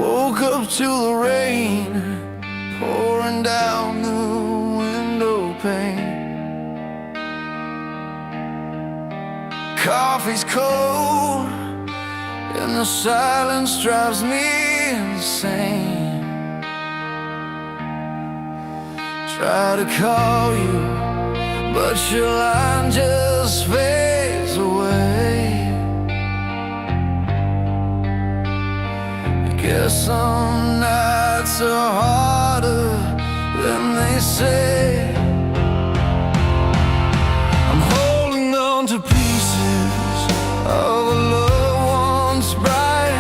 Woke up to the rain pouring down the window pane. Coffee's cold and the silence drives me insane. Try to call you, but your line just fades away. Guess some nights are harder than they say. I'm holding on to pieces of a loved one's bright,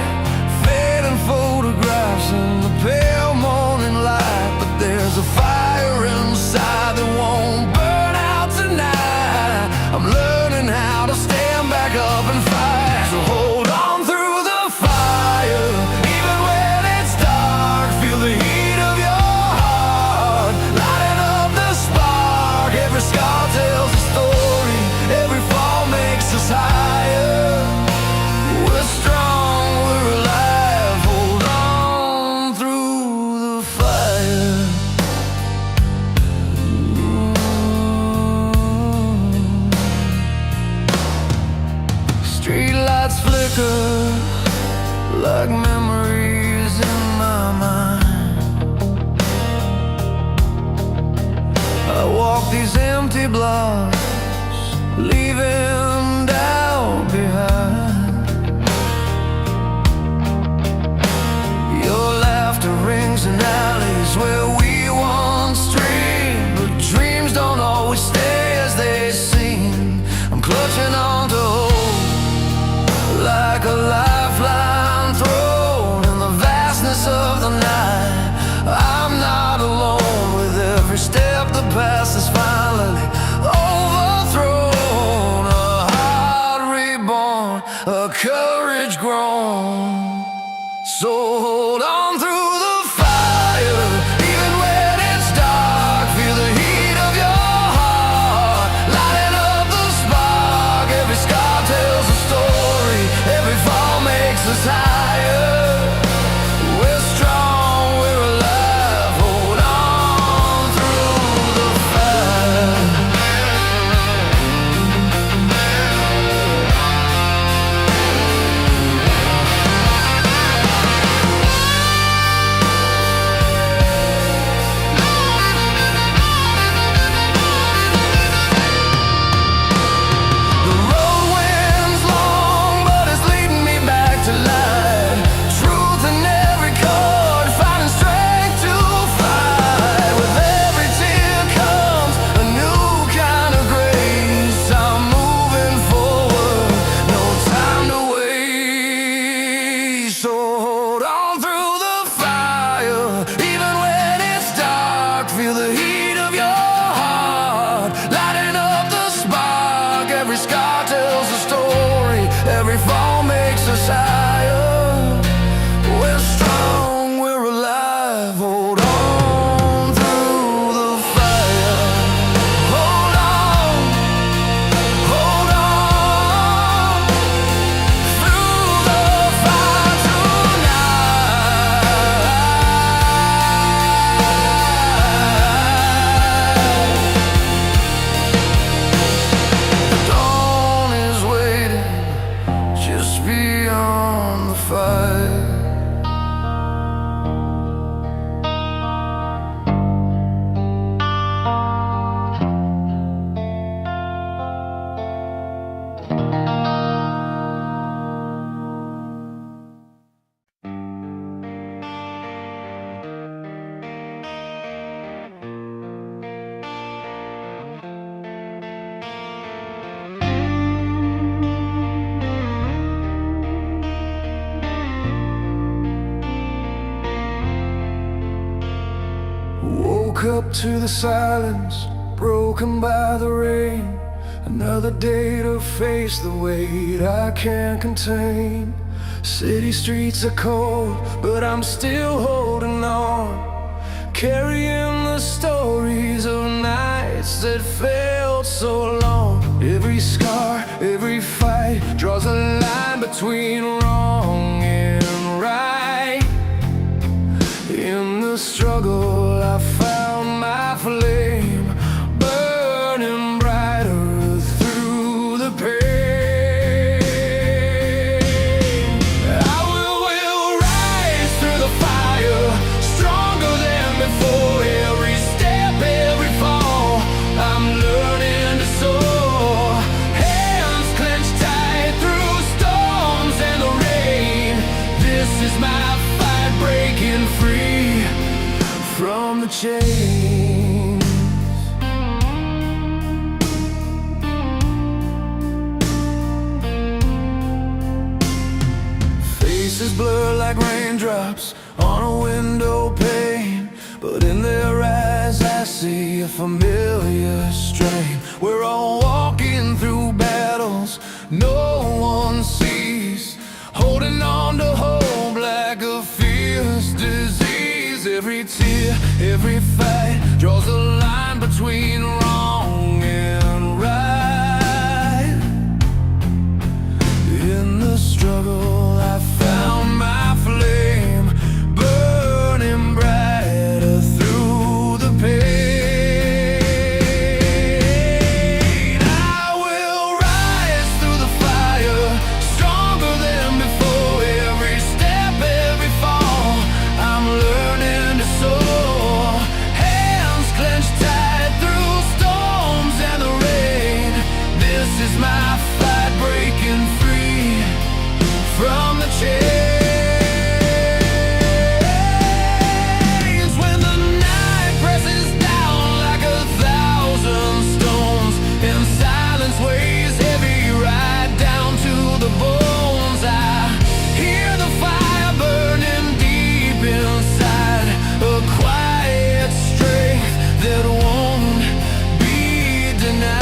fading photographs in the pale morning light. But there's a fire inside that won't burn out tonight. I'm learning how to stand back up and fight. So hold on through the fire, even when it's dark. Feel the heat of your heart, lighting up the spark. Every scar tells a story, every fall makes us higher. We're strong, we're alive. Hold on through the fire. Streetlights flicker like memories in my mind. I walk these empty blocks, leaving doubt behind. Your laughter rings in alleys where we once dreamed, but dreams don't always stay as they seem. I'm clutching on to hope like a lifeline thrown in the vastness of the night. I'm not alone. With every step the past is finally overthrown. A heart reborn, a courage grown. So hold on through the fire, even when it's dark. Feel the heat of your heart, lighting up the spark. Every scar tells a story, every fall makes us higher. We're strong, we're alive. Hold on through the fire. The road winds long, but it's leading me back to life. Truth in every chord, finding strength to fight. With every tear comes a new kind of grace. I'm moving forward, no time to waste. So hold on through the fire, even when it's dark. Feel the heat of your heart, lighting up the spark. Every scar tells a story, every fall makes us higher. We're strong, we're alive. Hold on through the fire. Hold on through the fire tonight. The dawn is waiting just beyond the fire. Woke up to the silence, broken by the rain. Another day to face the weight I can't contain. City streets are cold, but I'm still holding on, carrying the stories of nights that felt so long. Every scar, every fight draws a line between wrong and right. chains. Faces blur like raindrops on a window pane, but in their eyes I see a familiar strain. We're all walking through battles no one sees, holding on to hope like a fierce disease. Every tear, every fight draws a line between wrong and right. In the struggle I found my flame, burning brighter through the pain. I will rise through the fire, stronger than before. Every step, every fall, I'm learning to soar. Hands clenched tight through storms and the rain. This is my fight, breaking free from the chains. When the night presses down like 1,000 stones, and silence weighs heavy right down to the bones, I hear the fire burning deep inside, a quiet strength that won't be denied.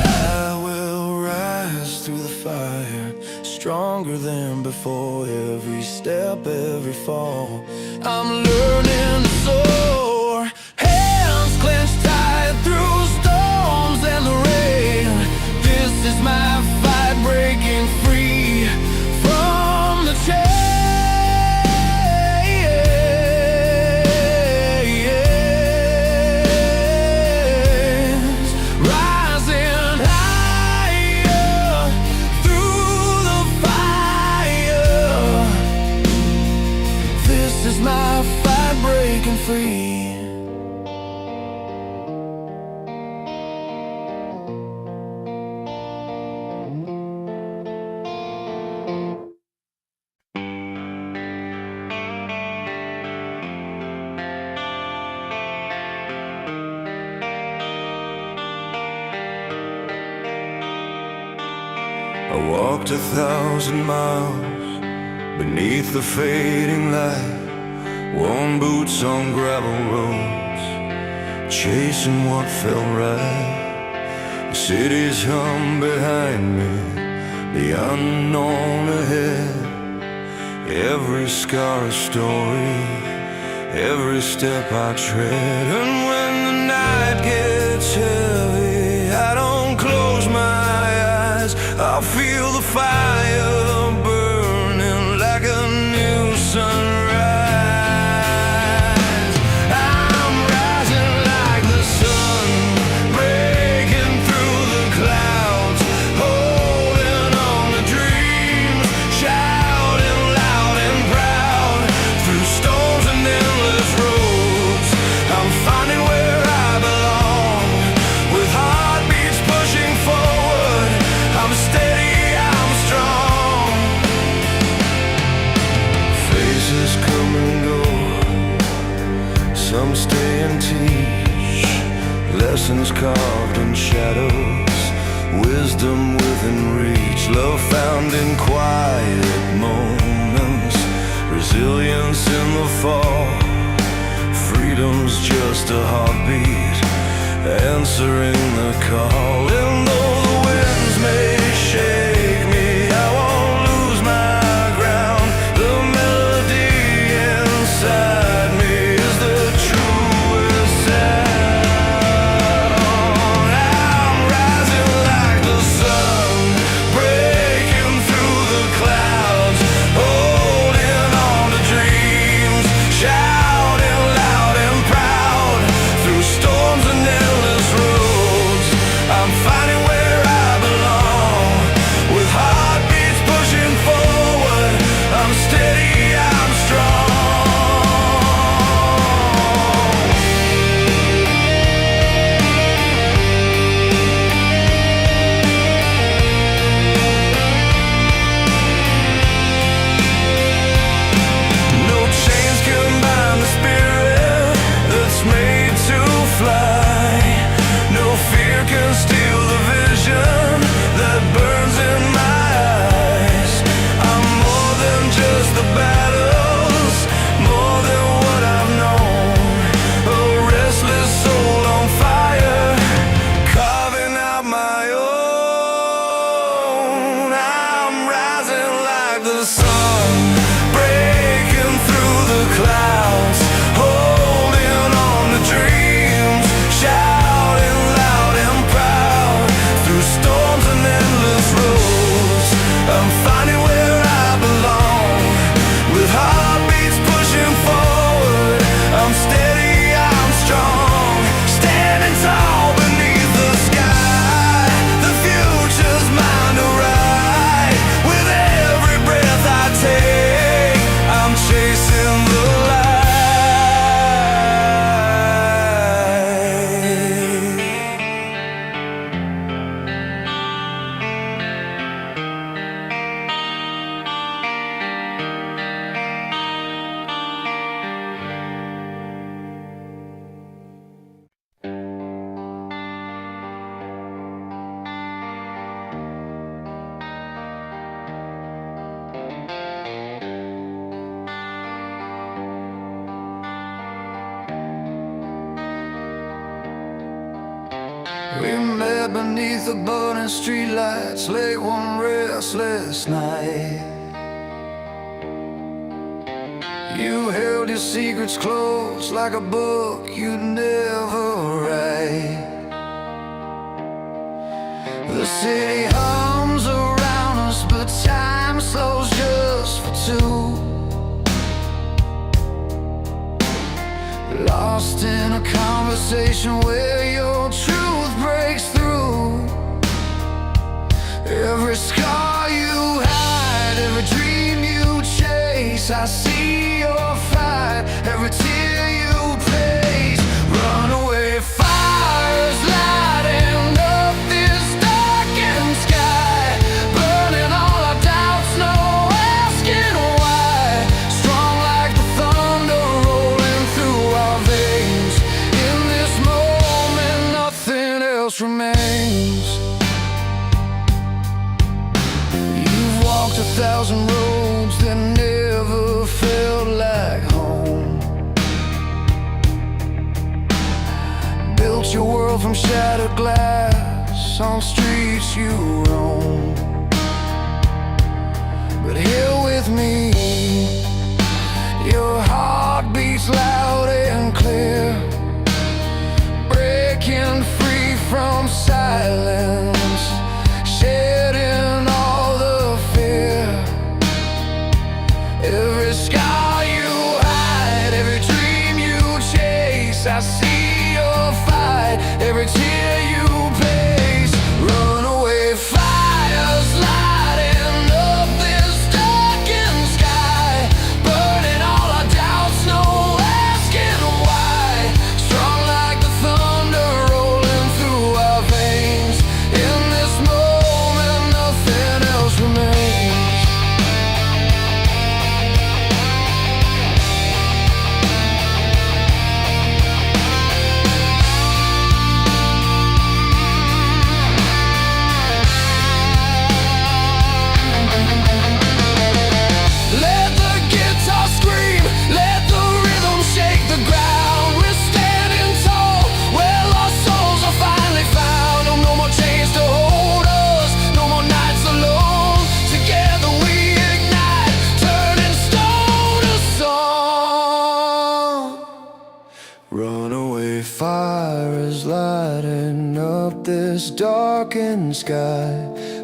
I will rise through the fire, stronger than before. Every step, every fall, I'm learning to soar. Hands clenched tight through storms and the rain. This is my fight, breaking free from the chains. Rising higher through the fire. This is my fight, breaking free. I walked 1,000 miles beneath the fading light, worn boots on gravel roads, chasing what felt right. The cities hum behind me, the unknown ahead. Every scar a story, every step I tread. And when the night gets heavy, I don't close my eyes. I'll feel the fire burning like a new sunrise. I'm rising like the sun, breaking through the clouds, holding on to dreams, shouting loud and proud. Through storms and endless roads, I'm finding where I belong. With heartbeats pushing forward, I'm steady, I'm strong. Faces come and go, some stay and teach lessons carved in shadows, wisdom within reach, love found in quiet moments, resilience in the fall. Freedom's just a heartbeat, answering the call. And though the winds may shake me, I won't lose my ground. The melody inside me is the truest sound. I'm rising like the sun, breaking through the clouds, holding on to dreams, shouting loud and proud. Through storms and endless roads, I'm finding where We met beneath the burning streetlights late one restless night. You held your secrets close like a book you'd never write. The city hums around us, but time slows just for two. Lost in a conversation where your truth breaks through. Every scar you hide, every dream you chase, I see your fight, every tear you place. Runaway fires lighting up this darkened sky, burning all our doubts, no asking why. Strong like the thunder rolling through our veins. In this moment, nothing else remains. You've walked 1,000 roads that never felt like home. Built your world from shattered glass on streets you roam. But here with me, your heart beats loud and clear, breaking free from silence, shedding all the fear. Every scar you hide, every dream you chase, I see your fight, every tear you pace. Runaway fires lighting up this darkened sky, burning all our doubts, no asking why. Strong like the thunder rolling through our veins. In this moment, nothing else remains. Let the guitar scream, let the rhythm shake the ground. We're standing tall where lost souls are finally found. No more chains to hold us, no more nights alone. Together we ignite, turning stone to song. Runaway fire is lighting up this darkened sky,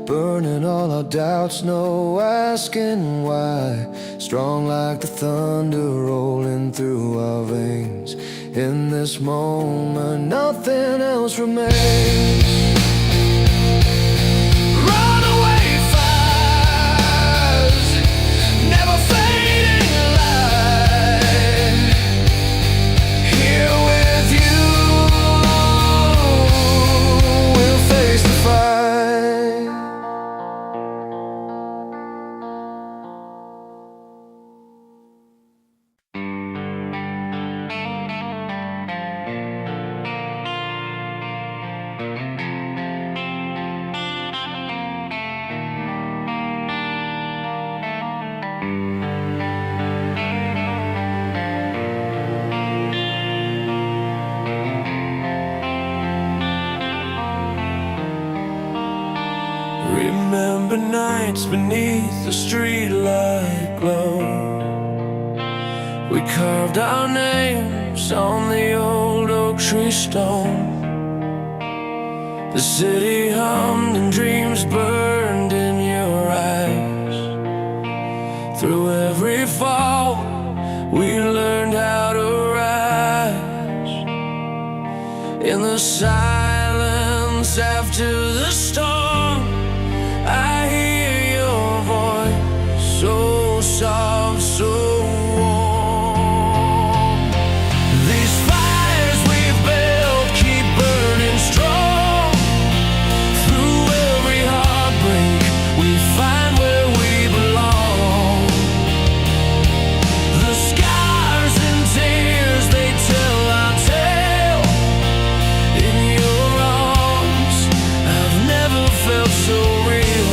burning all our doubts, no asking why. Strong like the thunder rolling through our veins. In this moment, nothing else remains. Runaway fires, never fading light. Here with you, we'll face the fight. Remember nights beneath the streetlight glow. We carved our names on the old oak tree stone. The city hummed and dreams burned in your eyes. Through every fall, we learned how to rise. In the silence after the storm, I hear your voice, so soft, so warm. These fires we've built keep burning strong. Through every heartbreak, we find where we belong. The scars and tears, they tell our tale. In your arms, I've never felt so real.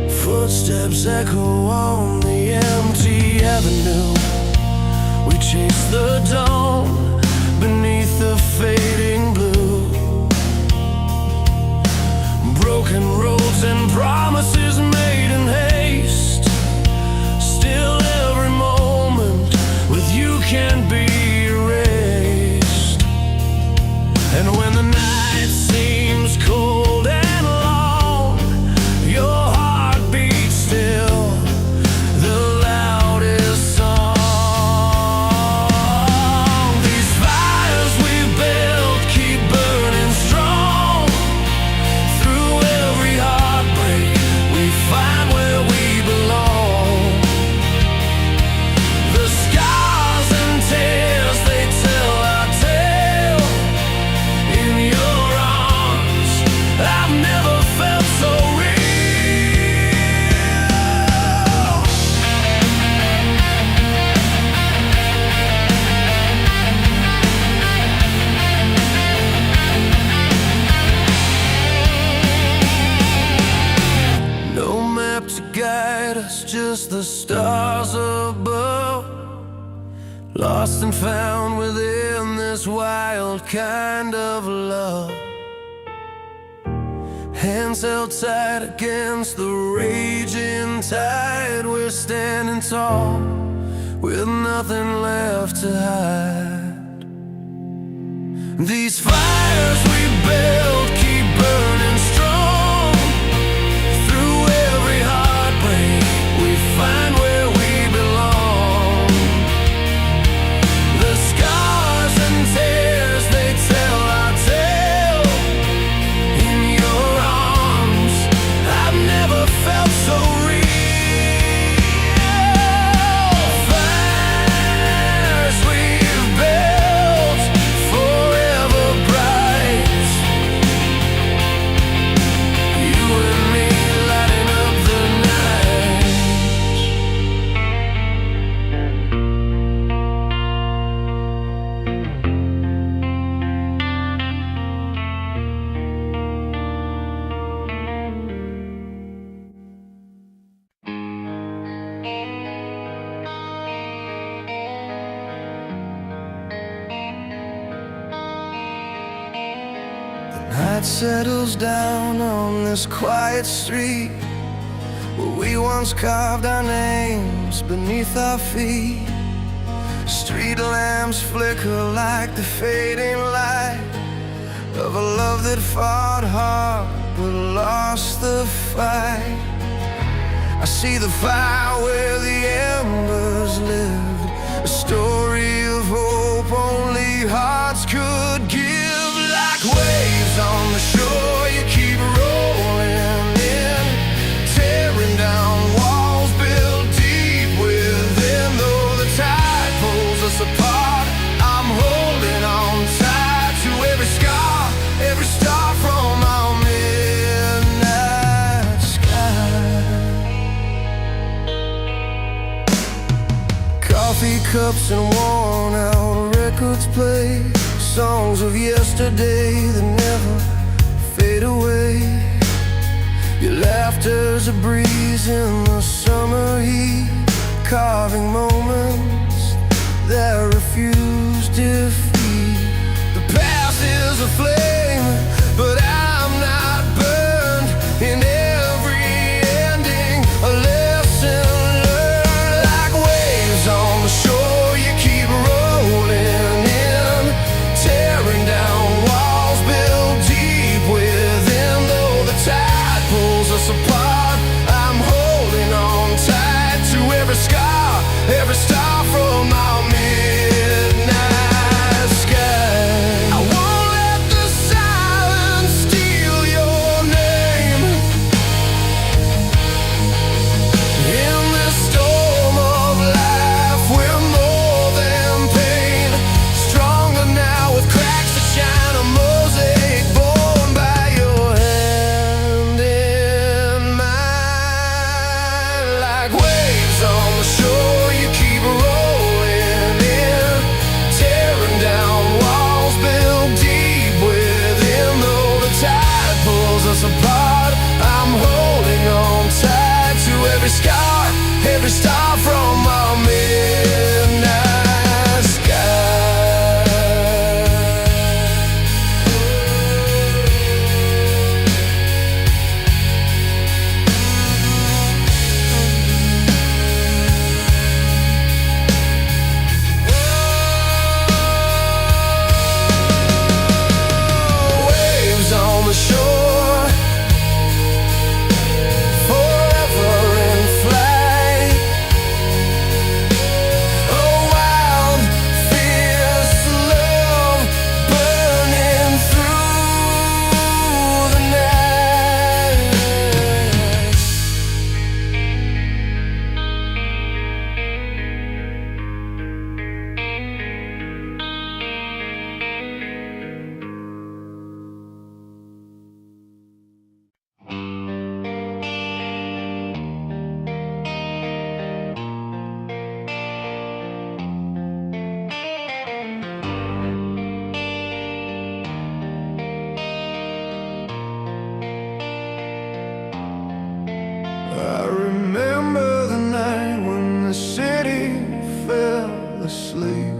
Footsteps echo on the empty avenue. We chase the dawn beneath the fading blue. broken roads and promises made in haste. Still every moment with you can be erased. And when the night seems cold and long, your heart beats still the loudest song. These fires we built keep burning strong. Through every heartbreak we find where we belong. The scars and tears, they tell our tale. In your arms I've never felt so real. No map to guide us, just the stars above. Lost and found within this wild kind of love. Hands held tight against the raging tide. We're standing tall with nothing left to hide. These fires we built keep burning strong. Through every heartbreak we find where we belong. The scars and tears, they tell our tale. In your arms I've never felt so real. Fires we've built forever bright. You and me lighting up the night. Night settles down on this quiet street where we once carved our names beneath our feet. Street lamps flicker like the fading light of a love that fought hard but lost the fight. I see the fire where the embers lived, a story of hope only hearts could give. Like waves on the shore, you keep rolling in, tearing down walls built deep within. Though the tide pulls us apart, I'm holding on tight to every scar, every star from our midnight sky. Coffee cups and worn out records play songs of yesterday that never fade away. Your laughter's a breeze in the summer heat, carving moments that refuse defeat. The past is a flame, but I'm not burned. In every ending, a lesson learned. Like waves on the shore, you keep rolling in, tearing down walls built deep within. Though the tide pulls us apart, I'm holding on tight to every scar, every star from our midnight sky. I won't let the I remember the night when the city fell asleep.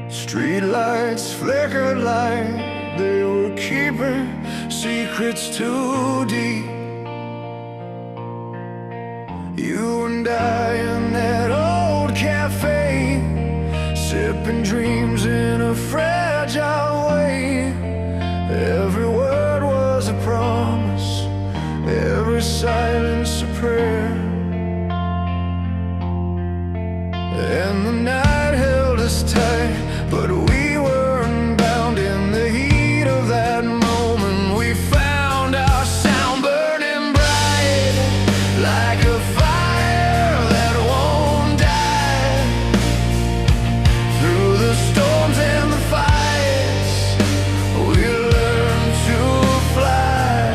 Streetlights flickered like they were keeping secrets too deep. You and I in that old cafe, sipping dreams in a fragile way. Every word was a promise, every silence a prayer. And the night held us tight, but we weren't bound. In the heat of that moment, we found our sound, burning bright like a fire that won't die. Through the storms and the fights, we learned to fly.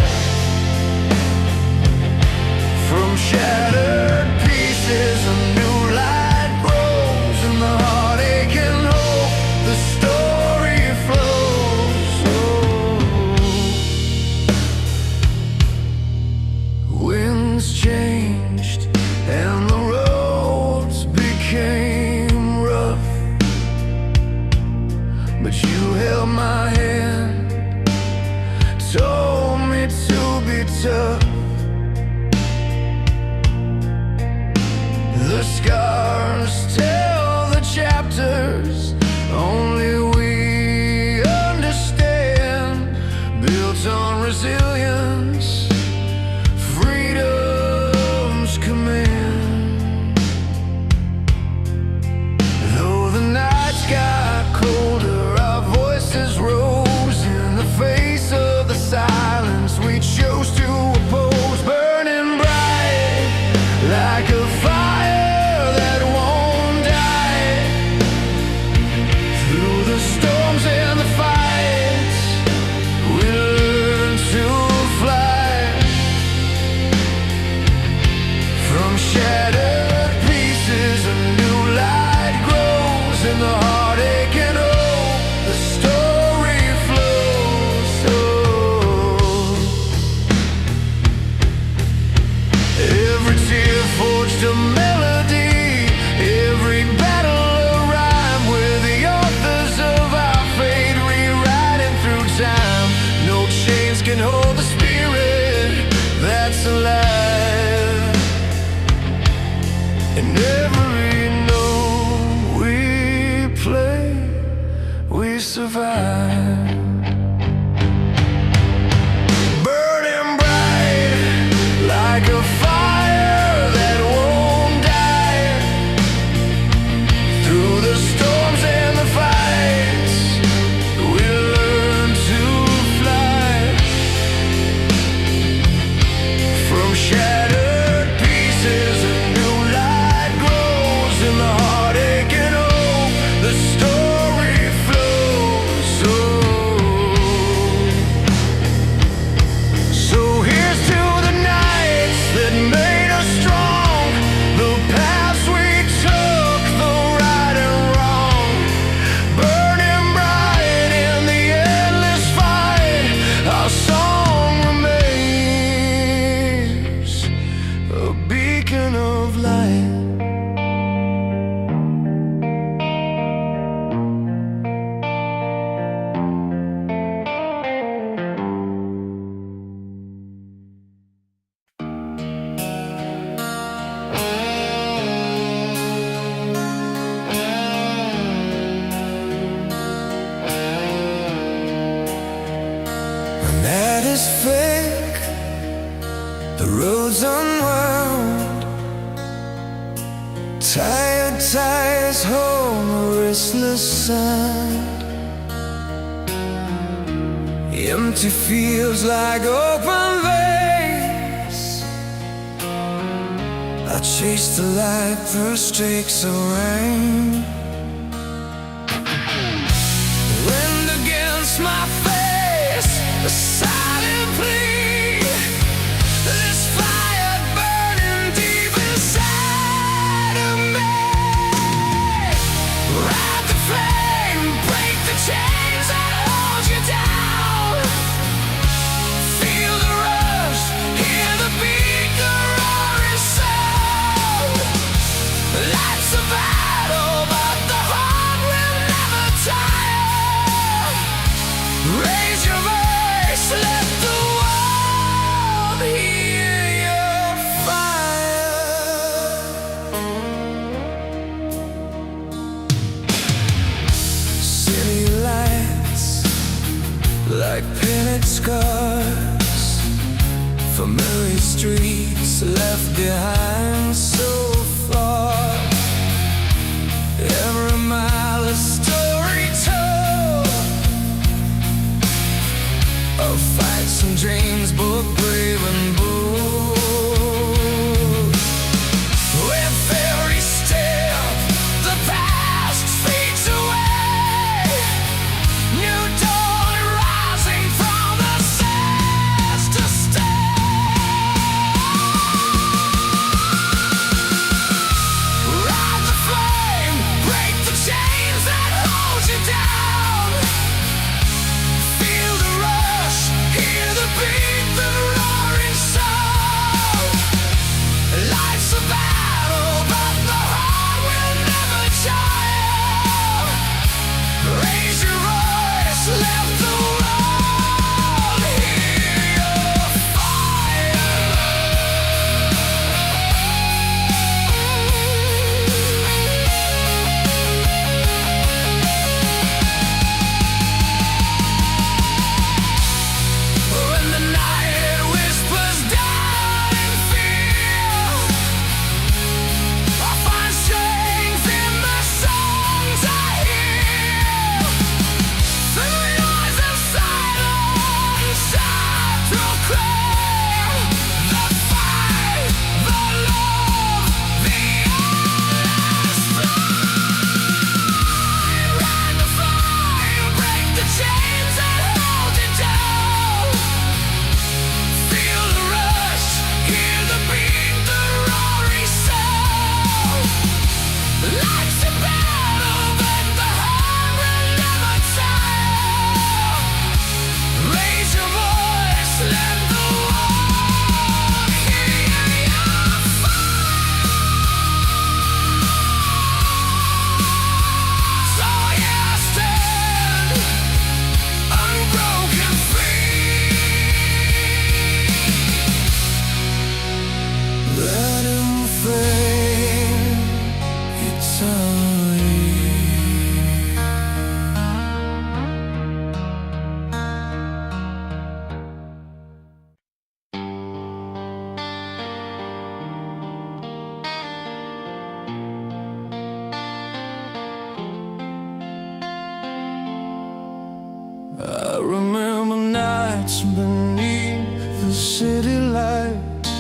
From shattered pieces, a new light grows in the heartache and hope. The story flows. Oh. Winds changed and the roads became rough, but you held my hand, told me to be tough. The scars tell the chapters only we understand, built on resilience, freedom's command. Though the nights got colder, our voices rose in the face of the silence we chose to oppose, burning bright like a fire that won't die. Through the storms and the fights, we learn to fly. From shattered pieces, a new light grows in the heartache and hope. The story flows. Oh. Every tear forged a melody, every battle a rhyme. We're the authors of our fate, rewriting through time. No chains can hold the spirit that's alive. And every note we play, we survive. Burning bright like a fire that won't die. Through the storms and the fights, we learn to fly. From shattered pieces, a new light grows in the heartache and hope. The story flows. So here's to the nights that made us strong, the paths we took, the right and wrong. Burning bright in the endless fight, our song remains a beacon of light. That is fake, the road's unwound. Tired tires home a restless sand. Empty fields like open veins. I chase the light through streaks of rain. Wind against my face, a silent plea. This fire burning deep inside of me. Ride the flame, break the chains that hold you down. Feel the rush, hear left behind so far. Every mile a story told of fights and dreams, both brave and bold. With every step, the past fades away. New dawn rising from the sands to stay. Ride the flame, break the chains that hold you down. Feel the rush, hear the beat, the roaring sound. Life's a battle, but the heart will never tire. Raise your voice, let the world hear your fire. When the night whispers down in fear, I find strength in the songs I hear. Through the noise of silence, I will clear the fight, the love, the endless fight. Ride the flame, break the chains that hold you down. Feel the rush, hear the beat, the roaring sound. Life's a battle, but the heart will never tire. Raise your voice, let the world hear your fire. So yeah, stand unbroken free. Let him fade eternally. I remember nights beneath the city lights.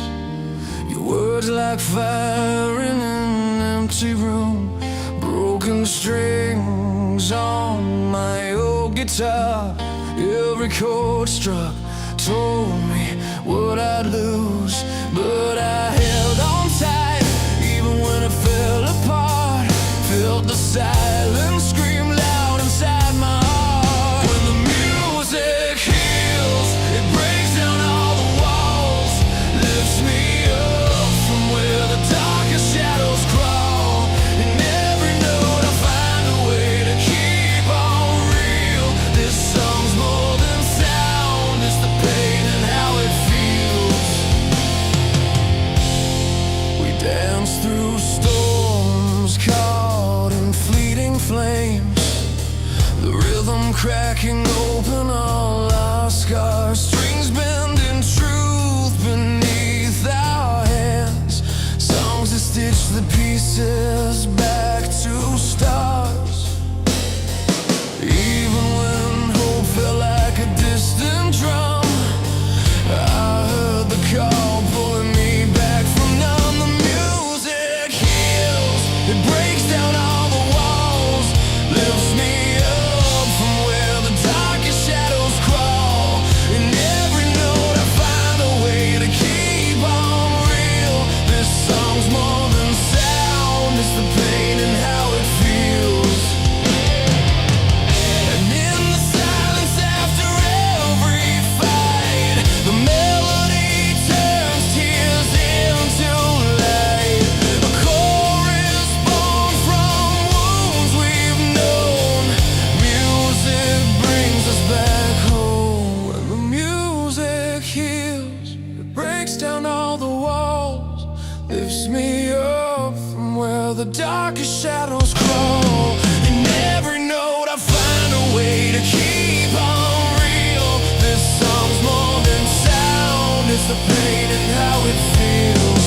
Your words like fire in an empty room. Broken strings on my old guitar. Every chord struck told me what I'd lose, but I held on tight even when it fell apart. Felt the silence scream loud inside my heart. When the music heals, it breaks down all the walls, lifts me up from where the darkest shadows crawl. In every note I find a way to keep on real. This song's more than sound, it's the pain and how it feels. We dance through storms caught in fleeting flames. The rhythm cracking open all our scars. Strings bending truth beneath our hands. Songs that stitch the pieces back to stars. Even when hope felt like a distant drum, I heard the call pulling me back from numb. The music heals, it breaks down all the walls, lifts me up from where the darkest shadows crawl. In every note I find a way to keep on real. This song's more than sound, it's the pain and how it feels. And in the silence after every fight, the melody turns tears into light. A chorus born from wounds we've known. Music brings us back home. When the music heals, it breaks down all the walls, lifts me up from where the darkest shadows crawl. In every note I find a way to keep on real. This song's more than sound, it's the pain and how it feels.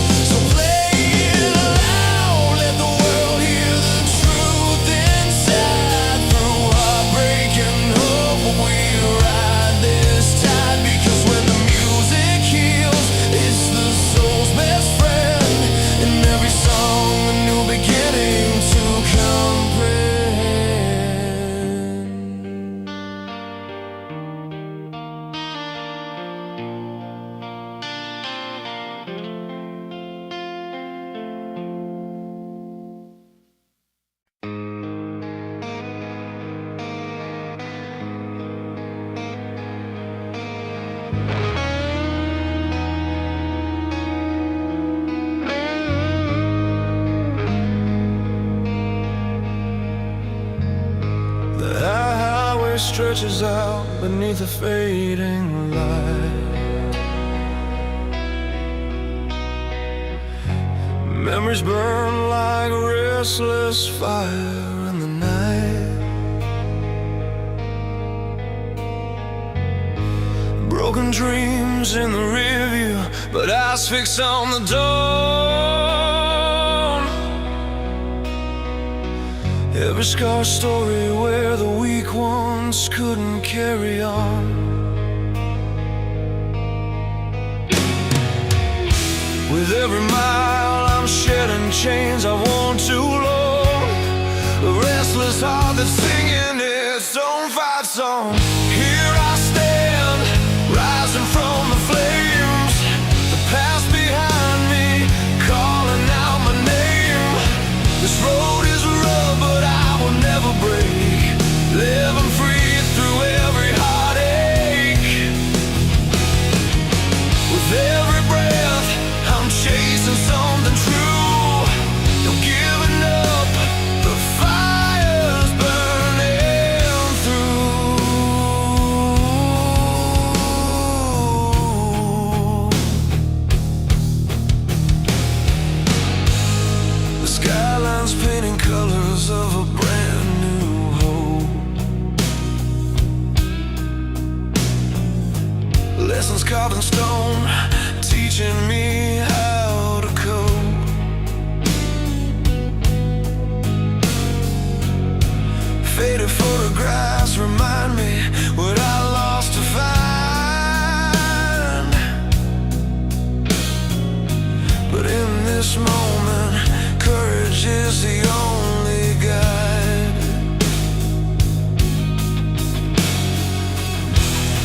stretches out beneath a fading light. Memories burn like a restless fire in the night. Broken dreams in the rearview, but eyes fixed on the dawn. Every scar story where the weak ones couldn't carry on. With every mile I'm shedding chains I've worn too long. A restless heart that's singing its own fight song. Here I stand, rising from the flames, the past behind me, calling out my name. This road is rough, but I will never break, living free through every heartache. With every breath I'm chasing something true, no giving up, the fire's burning through. The skyline's painting colors of a brand new hope. Lessons carved in stone, teaching me how to cope. Faded photographs remind me what I lost to find. But in this moment, courage is the only guide.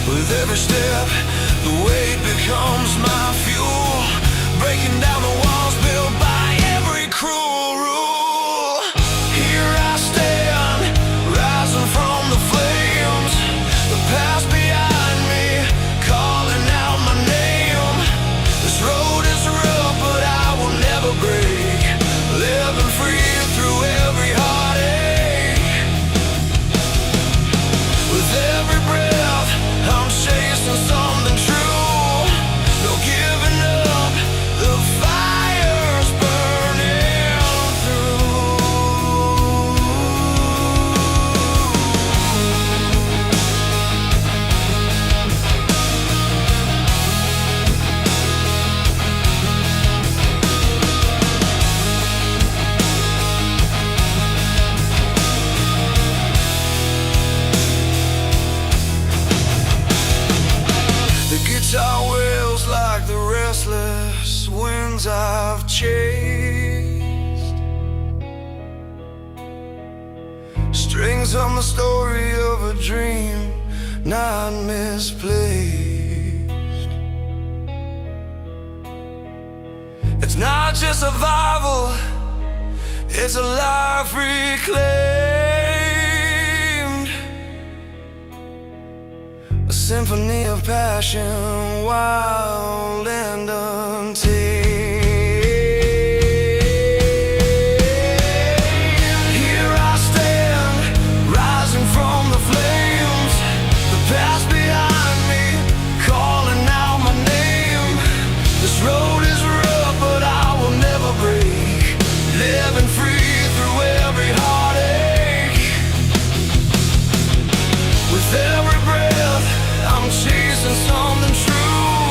With every step, the weight becomes my fuel, breaking down the walls built by every cruel rule. Here I stand, rising from the flames, the past behind me, calling out my name. This road is rough, but I will never break, living free through every heartache. With every breath I'm chasing something true, no giving up, the fire's burning through. The guitar wails like the restless winds I've chased. Strings on the story of a dream not misplaced. It's not just survival, it's a life reclaimed. A symphony of passion, wild and untamed. Here I stand, rising from the flames, the past behind me, calling out my name. This road is rough, but I will never break, living free through every heartache. With every breath I'm chasing something true,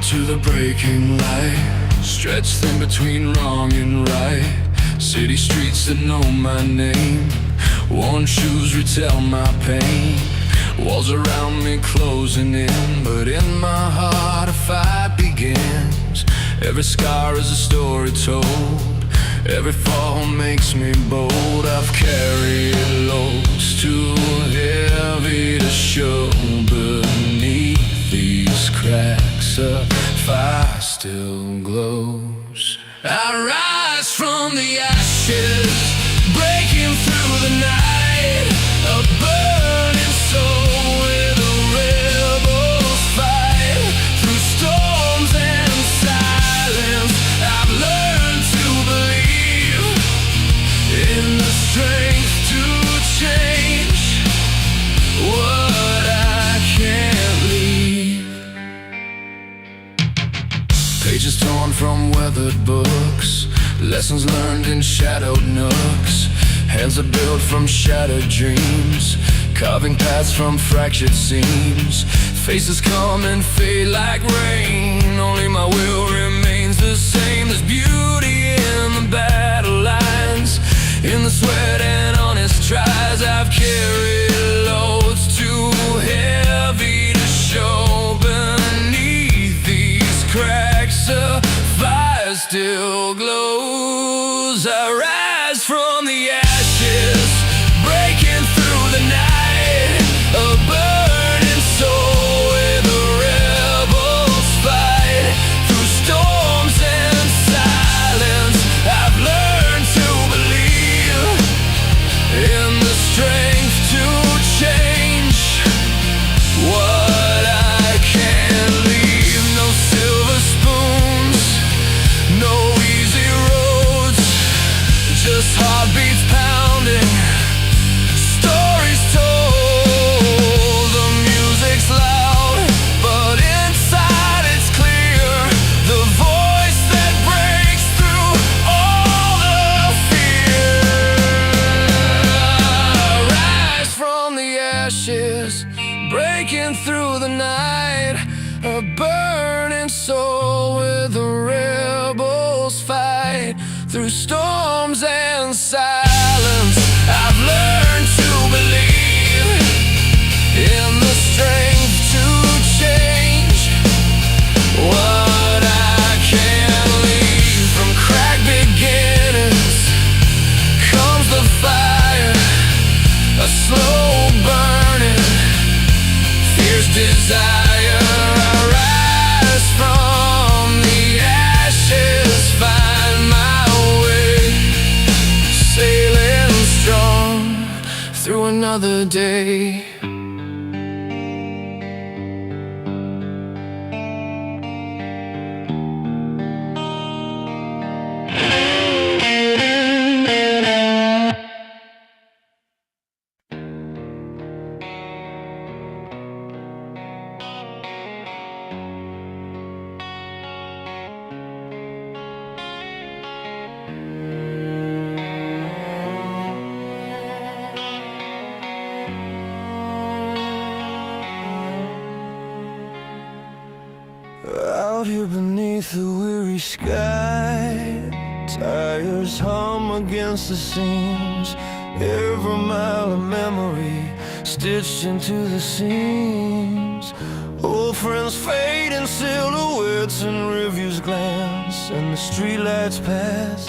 to the breaking light, stretched thin between wrong and right. City streets that know my name, worn shoes retell my pain. Walls around me closing in, but in my heart a fight begins. Every scar is a story told, every fall makes me bold. I've carried loads too heavy to show beneath these cracks. A fire still glows. I rise from the ashes, breaking through the night. A burning soul with a rebel's fight. Through storms and silence, I've learned to believe in the strength to change what I can't leave. Pages torn from weathered books, lessons learned in shadowed nooks. Hands are built from shattered dreams, carving paths from fractured seams. Faces come and fade like rain, only my will remains the same. There's beauty in the battle lines, in the sweat and honest tries. I've carried loads too heavy to show beneath these cracks. A fire still glows. I rise from the ashes, breaking through the night. A burning soul with a rebel's fight. Through storms and silence, I've learned to believe in the strength to change what I can't leave. No silver spoons, no easy roads, just heartbeats pounding, stories told. The music's loud, but inside it's clear. The voice that breaks through all the fear. Rise from the ashes, breaking through the night. A burning soul with a rebel's fight. Through storms and silence, I've learned to believe in the strength to change what I can't leave. From cracked beginnings comes the fire, a slow burning, fierce desire. I rise from the ashes, find my way, sailing strong through another day. Out here beneath the weary sky, tires hum against the seams. Every mile of memory stitched into the seams. Old friends fade in silhouettes and reviews glance, and the streetlights pass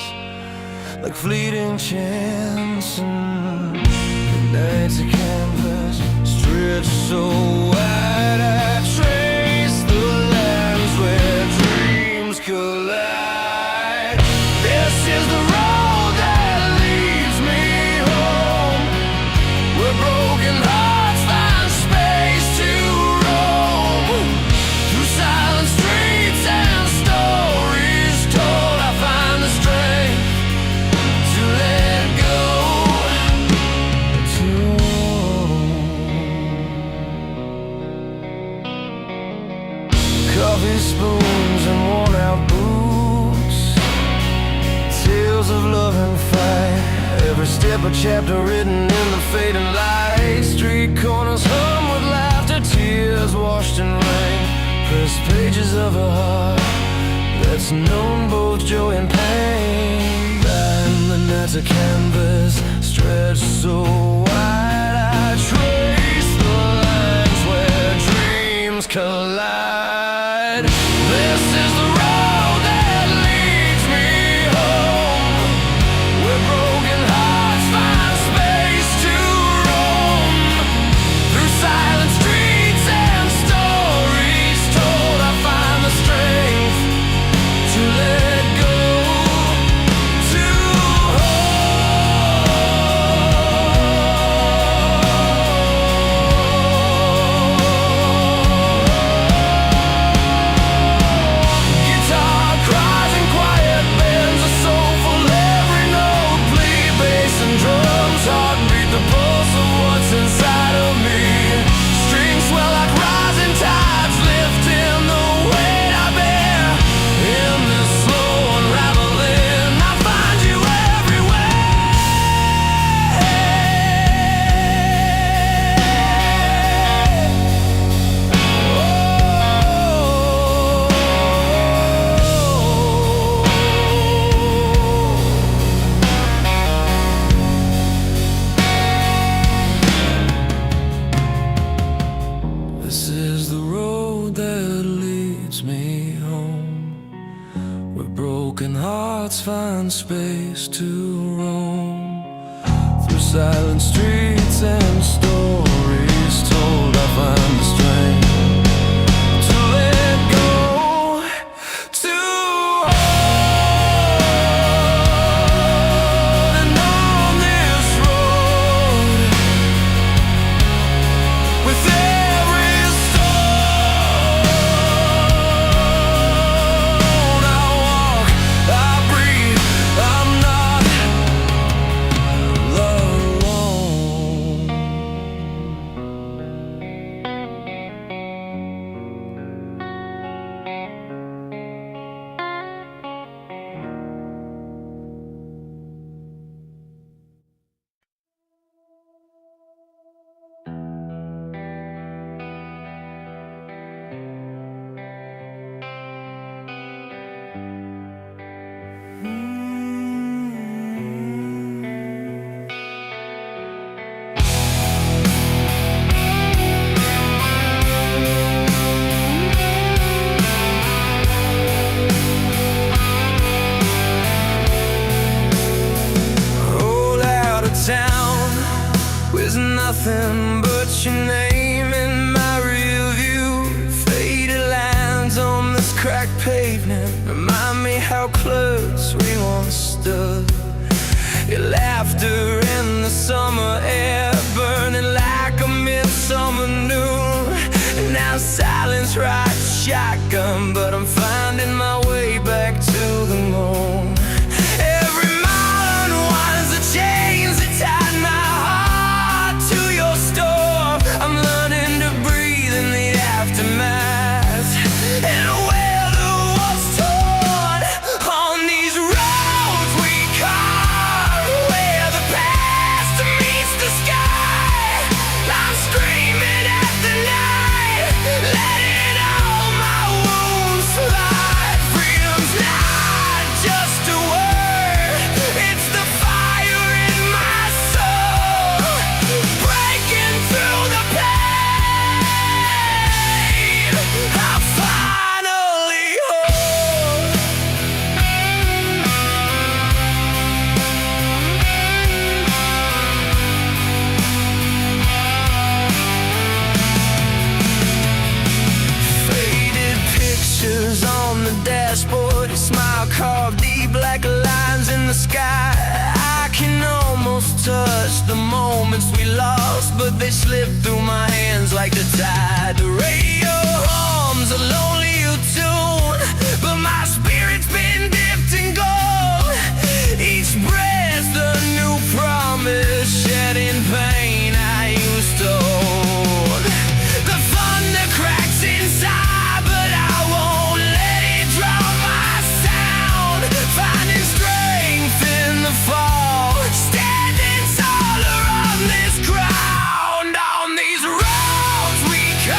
like fleeting chance. And the nights a canvas stretched so wide, I trace the lines where dreams collide. This is the road that leads me home, where broken hearts find space to roam. Through silent streets and stories told, I find the strength to let go. Coffee spoons and worn out boots, tales of love and fight. Every step a chapter written in the fading light. Street corners hum with laughter, tears washed in rain. endless pages of a heart that's known both joy and pain. And the nights of canvas stretch so wide, I trace the lines where dreams collide. This is the road that leads me home, where broken hearts find space to roam. Through silent streets and stories told, I find the strength to let go, to guitar cries and quiet bends, a soulful every note, plea, bass and drums, heartbeat, the pulse of what's inside of me. Strings swell like rising tides, lifting the weight I bear. In this slow unraveling, I find you This is the road that leads me home, where broken hearts find space to roam. Through silent streets and stories told, I find the strength to let go, to hold. And on this road, with every stone I walk, I breathe, I'm not alone. Roll out of town with nothing but your name in my rear view. Faded lines on this cracked pavement remind me how close we once stood. Your laughter in the summer air, burning like a midsummer noon. And now silence rides shotgun, but I'm finding my way back to the moon. Every mile unwinds the chains that tied my heart to your store. I'm learning to breathe in the aftermath, and where the walls torn on these roads we carve, where the past meets the sky. I'm screaming at the night, letting all my wounds slide. Freedom's not just a word, it's the fire in my soul, breaking through the pain. I'm finally whole. Faded pictures on the dashboard, your smile carved deep like lines in the sky. I can almost touch the moments we lost, but they slip through my hands like the tide. The radio hums a lonely tune, but my spirit's been dipped in gold. Each breath's a new promise, shedding pain I used to hold. The thunder cracks inside, but I won't let it drown my sound. Finding strength in the fall, standing taller on this ground. On these roads we come.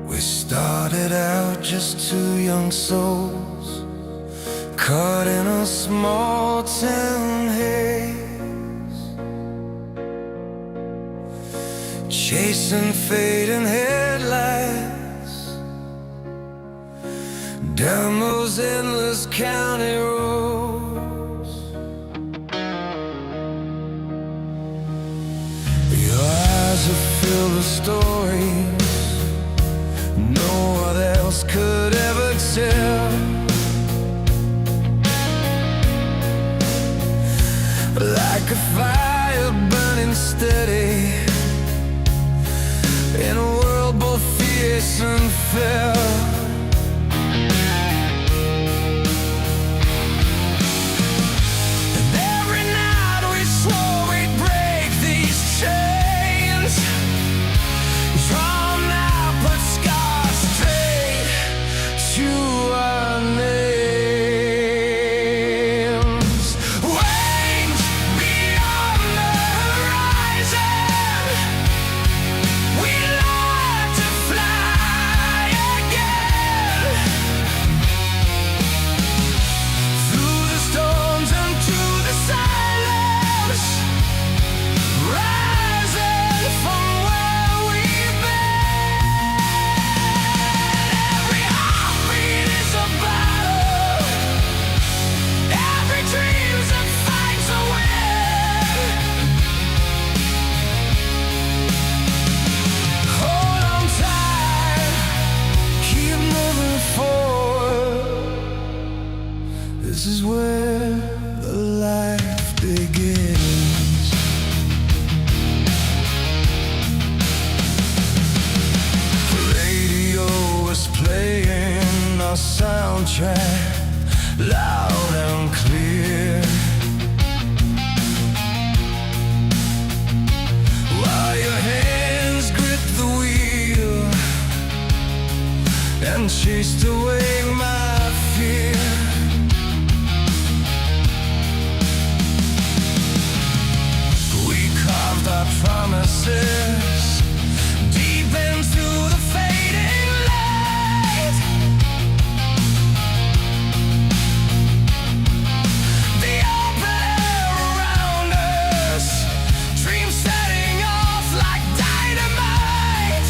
We started out just two young souls caught in a small town haze, chasing fading headlights down those endless county roads. Your eyes are filled with stories no one else could ever tell, like a fire burning steady in a world both fierce and fair. And every night we swore we'd break these chains, drawn out but scars straight to our names. Wings beyond the horizon, we long to fly again, through the storms and through the silence, rising from where we've been. Every heartbeat is a battle, every dream's a fight to win. Hold on tight, keep moving forward. This is where the life begins. Radio was playing our soundtrack loud and clear, while your hands gripped the wheel and chased away my fear. We carved our promises deep into the fading light. The open air around us, dreams setting off like dynamite.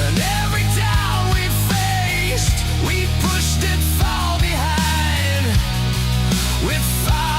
And every doubt we faced, we pushed it far behind with fire.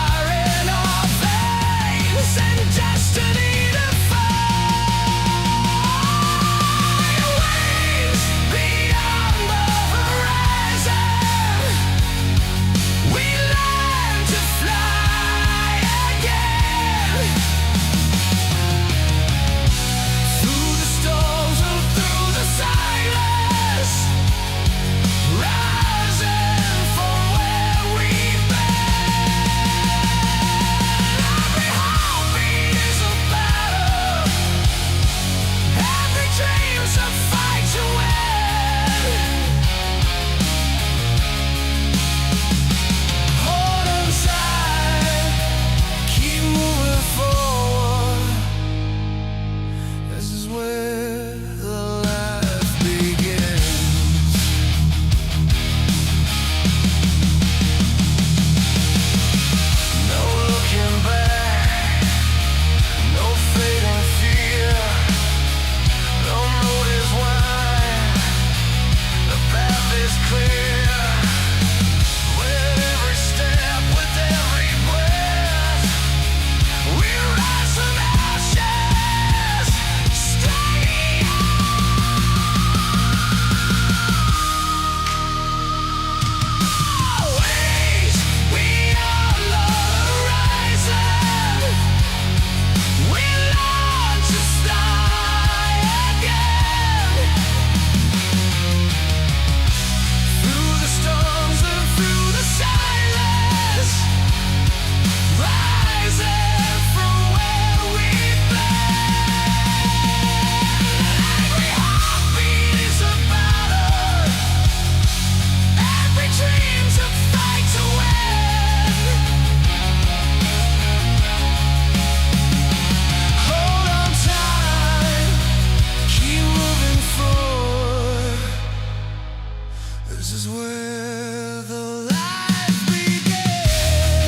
where the life begins.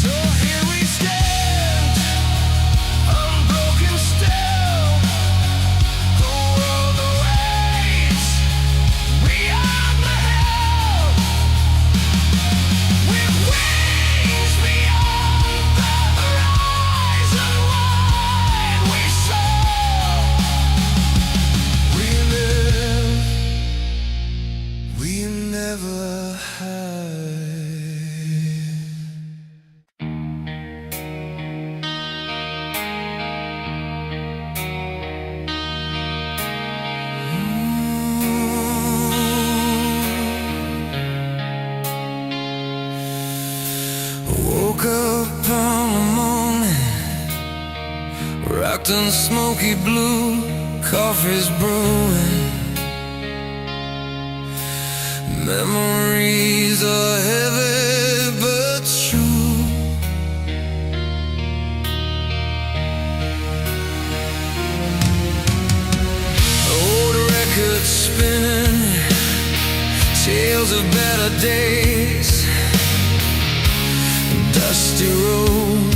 So here we stand, unbroken still. The world awaits beyond the hill. With wings beyond the horizon line, we soar. We live, we never hide. Woke up on the morning, rocked in smoky blue, coffee's brewing. Memories are heavy but true. Old records spinning, tales of better days. Dusty road